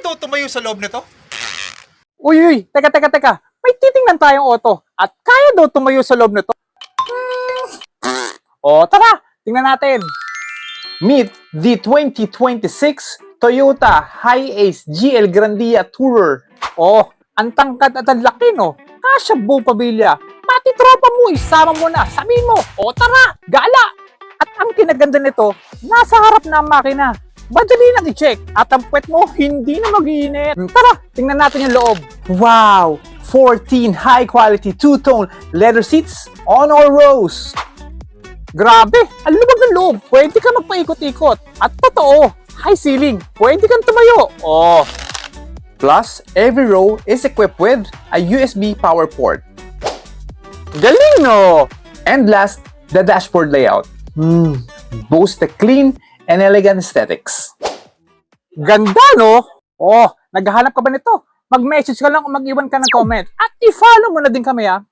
daw tumayo sa loob nito? Uy, teka. May titingnan tayong auto at kaya daw tumayo sa loob nito. O, tara, tingnan natin. Meet the 2026 Toyota Hi-Ace GL Grandia Tourer. Oh, ang tangkad at ang laki, no? Kasya buong pamilya. Pati tropa mo, isama mo na. Sabihin mo, o tara, gala! At ang kinaganda nito, nasa harap na ang makina. Madali lang i-check at ang puwet mo hindi na mag-iinit. Tara, tingnan natin yung loob. Wow! 14 high-quality two-tone leather seats on all rows. Grabe, ang lubag ng loob. Pwede ka magpaikot-ikot. At totoo, high ceiling. Pwede kang tumayo. Oh. Plus, every row is equipped with a USB power port. Galing, no? And last, the dashboard layout. Boasts a clean and elegant aesthetics. Ganda, no? Oh, naghahanap ka ba nito? Mag-message ka lang o mag-iwan ka ng comment. At i-follow mo na din kami, ha?